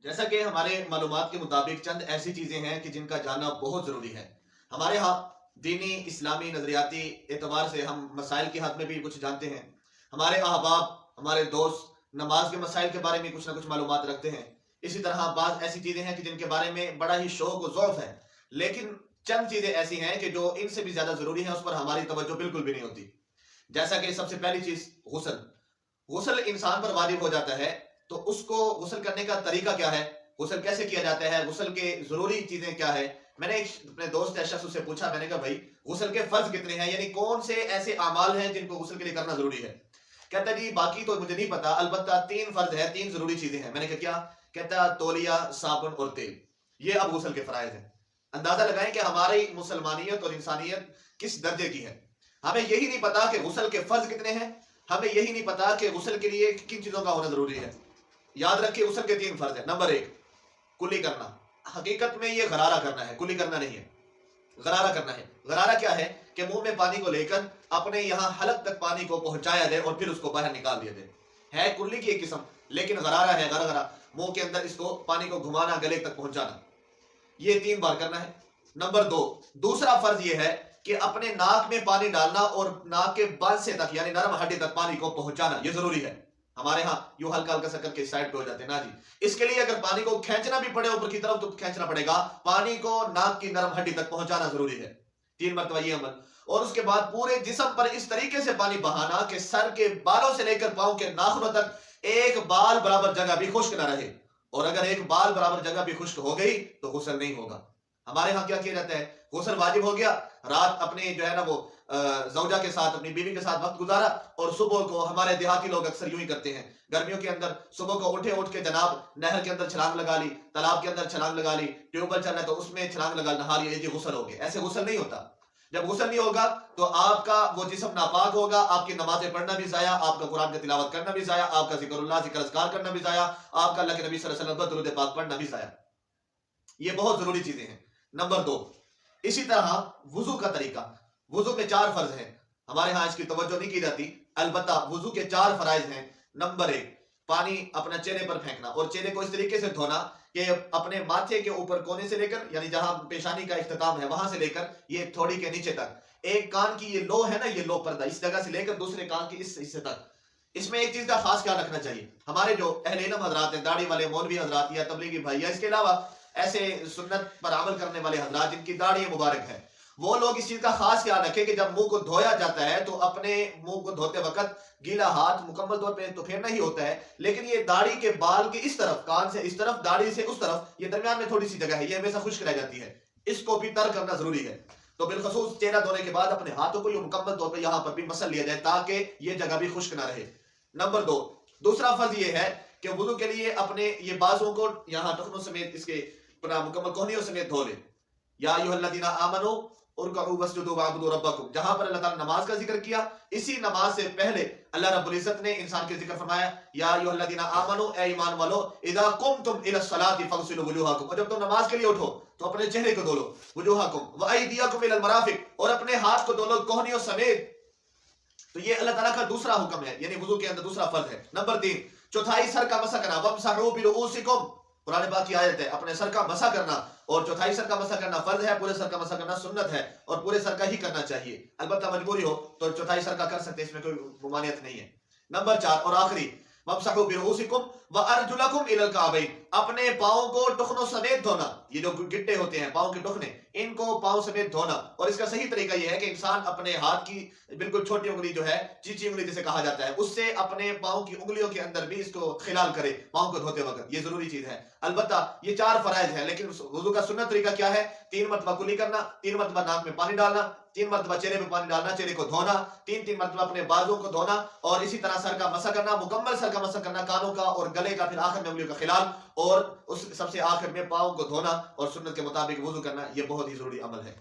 جیسا کہ ہمارے معلومات کے مطابق چند ایسی چیزیں ہیں کہ جن کا جاننا بہت ضروری ہے۔ ہمارے ہاں دینی اسلامی نظریاتی اعتبار سے ہم مسائل کے حد میں بھی کچھ جانتے ہیں۔ ہمارے احباب ہمارے دوست نماز کے مسائل کے بارے میں کچھ نہ کچھ معلومات رکھتے ہیں۔ اسی طرح بعض ایسی چیزیں ہیں کہ جن کے بارے میں بڑا ہی شوق و ذوق ہے، لیکن چند چیزیں ایسی ہیں کہ جو ان سے بھی زیادہ ضروری ہیں، اس پر ہماری توجہ بالکل بھی نہیں ہوتی۔ جیسا کہ سب سے پہلی چیز غسل۔ غسل انسان پر واجب ہو جاتا ہے، تو اس کو غسل کرنے کا طریقہ کیا ہے، غسل کیسے کیا جاتا ہے، غسل کے ضروری چیزیں کیا ہے۔ میں نے اپنے دوست شخص سے پوچھا، میں نے کہا بھائی غسل کے فرض کتنے ہیں، یعنی کون سے ایسے اعمال ہیں جن کو غسل کے لیے کرنا ضروری ہے۔ کہتا جی باقی تو مجھے نہیں پتا، البتہ 3 فرض ہے، 3 ضروری چیزیں ہیں۔ میں نے کہا کیا؟ کہتا تولیہ، صابن اور تیل، یہ اب غسل کے فرائض ہیں۔ اندازہ لگائیں کہ ہماری مسلمانیت اور انسانیت کس درجے کی ہے۔ ہمیں یہی نہیں پتا کہ غسل کے فرض کتنے ہیں، ہمیں یہی نہیں پتا کہ غسل کے لیے کن چیزوں کا ہونا ضروری ہے۔ یاد رکھیے غسل کے 3 فرض ہیں۔ نمبر 1 کلی کرنا۔ حقیقت میں یہ غرارہ کرنا ہے، کلی کرنا نہیں ہے، غرارہ کرنا ہے۔ غرارہ کیا ہے کہ منہ میں پانی کو لے کر اپنے یہاں حلق تک پانی کو پہنچایا جائے اور پھر اس کو باہر نکال دیا جائے۔ ہے کلی کی ایک قسم، لیکن غرارہ ہے، غرغرہ، منہ کے اندر اس کو پانی کو گھمانا، گلے تک پہنچانا۔ یہ 3 بار کرنا ہے۔ نمبر 2 دوسرا فرض یہ ہے کہ اپنے ناک میں پانی ڈالنا اور ناک کے بل سے تک یعنی نرم ہڈی تک پانی کو پہنچانا، یہ ضروری ہے۔ ہمارے ہاں یوں ہلکا ہلکا سا کر کے سائڈ پہ ہو جاتے ہیں نا جی۔ اس کے لیے اگر پانی کو کھینچنا بھی پڑے اوپر کی طرف تو کھینچنا پڑے گا، پانی کو ناک کی نرم ہڈی تک پہنچانا ضروری ہے۔ 3 مرتبہ یہ عمل، اور اس کے بعد پورے جسم پر اس طریقے سے پانی بہانا کہ سر کے بالوں سے لے کر پاؤں کے ناخنوں تک ایک بال برابر جگہ بھی خشک نہ رہے، اور اگر ایک بال برابر جگہ بھی خشک ہو گئی تو غسل نہیں ہوگا۔ ہمارے ہاں کیا کیا جاتا ہے، غسل واجب ہو گیا، رات اپنے جو ہے نا وہ زوجہ کے ساتھ اپنی بیوی کے ساتھ وقت گزارا، اور صبح کو ہمارے دیہاتی لوگ اکثر یوں ہی کرتے ہیں، گرمیوں کے اندر صبح کو اٹھ کے جناب نہر کے اندر چھلانگ لگا لی، تالاب کے اندر چھلانگ لگا لی، ٹیوب ویل چل رہا ہے تو اس میں چھلانگ لگا نہا لیا، یہ غسل ہو گیا۔ ایسے غسل نہیں ہوتا۔ جب غسل نہیں ہوگا تو آپ کا وہ جسم ناپاک ہوگا، آپ کی نمازیں پڑھنا بھی ضائع، آپ کا قرآن کی تلاوت کرنا بھی ضائع، آپ کا ذکر اللہ ذکر اذکار کرنا بھی ضائع، آپ کا اللہ کے نبی صلی اللہ علیہ وسلم پر درود پاک پڑھنا بھی ضائع۔ یہ بہت ضروری چیزیں ہیں۔ نمبر 2 اسی طرح وضو کا طریقہ۔ وضو میں 4 فرض ہیں، ہمارے ہاں اس کی توجہ نہیں کی جاتی، البتہ وضو کے 4 فرائض ہیں۔ نمبر 1 پانی اپنا چہرے پر پھینکنا، اور چہرے کو اس طریقے سے دھونا کہ اپنے ماتھے کے اوپر کونے سے لے کر یعنی جہاں پیشانی کا اختتام ہے وہاں سے لے کر یہ تھوڑی کے نیچے تک، ایک کان کی یہ لو ہے نا، یہ لو پردہ، اس جگہ سے لے کر دوسرے کان کی اس حصے تک۔ اس میں ایک چیز کا خاص خیال رکھنا چاہیے، ہمارے جو اہل علم حضرات ہیں، داڑھی والے مولوی حضرات یا تبلیغی بھائی، یا اس کے علاوہ ایسے سنت پر عمل کرنے والے حضرات جن کی داڑھی مبارک ہے، وہ لوگ اس چیز کا خاص خیال رکھیں کہ جب منہ کو دھویا جاتا ہے تو اپنے منہ کو دھوتے وقت گیلا ہاتھ مکمل طور پہ تو پھیرنا ہی ہوتا ہے، لیکن یہ داڑھی کے بال کے اس طرف، کان سے اس طرف، داڑھی سے اس طرف، یہ درمیان میں تھوڑی سی جگہ ہے، یہ ہمیشہ خشک رہ جاتی ہے، اس کو بھی تر کرنا ضروری ہے۔ تو بالخصوص چہرہ دھونے کے بعد اپنے ہاتھوں کو یہ مکمل طور پہ یہاں پر بھی مسل لیا جائے تاکہ یہ جگہ بھی خشک نہ رہے۔ نمبر 2 دوسرا فرض یہ ہے کہ وضو کے لیے اپنے یہ بازوں کو یہاں ٹخنوں سمیت اس کے مکمل کوہنیوں سمیت دھو لے۔ یا ایھا الذین آمنوا ارکعوا واسجدوا واعبدوا ربکم، جہاں پر اللہ تعالیٰ نے نماز کا ذکر کیا، اسی نماز سے پہلے اللہ رب العزت نے انسان کے ذکر فرمایا، یا ایھا الذین آمنوا، اے ایمان والو، اذا قمتم الی الصلاۃ فاغسلوا وجوہکم، اور جب تم نماز کے لیے اٹھو تو اپنے چہرے کو دھو لو، وجوہکم وایدیکم الی المرافق، اور اپنے ہاتھ کو دھو لو کوہنیوں سمیت۔ تو یہ اللہ تعالیٰ کا دوسرا حکم ہے، یعنی وضو کے اندر دوسرا فرض ہے۔ نمبر 3 چوتھائی سر کا مسح کرنا، وامسحوا برؤوسکم، قرآن پاک کی آیت ہے، اپنے سر کا مسح کرنا، اور چوتھائی سر کا مسح کرنا فرض ہے، پورے سر کا مسح کرنا سنت ہے، اور پورے سر کا ہی کرنا چاہیے، البتہ مجبوری ہو تو چوتھائی سر کا کر سکتے، اس میں کوئی ممانعت نہیں ہے۔ نمبر 4 اور آخری، وامسحوا برؤوسکم وارجلکم الی الکعبین، اپنے پاؤں کو ٹخنوں سمیت دھونا، یہ جو گٹے ہوتے ہیں پاؤں کے ٹخنے، ان کو پاؤں سمیت دھونا، اور اس کا صحیح طریقہ یہ ہے کہ انسان اپنے ہاتھ کی بالکل چھوٹی انگلی جو ہے، چیچی انگلی جسے کہا جاتا ہے، اس سے اپنے پاؤں کی انگلیوں کے اندر بھی اس کو خلال کرے پاؤں کو دھوتے وقت، یہ ضروری چیز ہے۔ البتہ یہ 4 فرائض ہیں، لیکن وضو کا سنت طریقہ کیا ہے؟ 3 مرتبہ کلی کرنا، 3 مرتبہ ناک میں پانی ڈالنا، 3 مرتبہ چہرے پہ پانی ڈالنا، چہرے کو دھونا، 3 مرتبہ اپنے بازوں کو دھونا، اور اسی طرح سر کا مسح کرنا، مکمل سر کا مسح کرنا، کانوں کا اور گلے کا، پھر آخر میں انگلیوں کا خلال، اور اس سب سے آخر میں پاؤں کو دھونا اور سنت کے مطابق وضو کرنا، یہ بہت ہی ضروری عمل ہے۔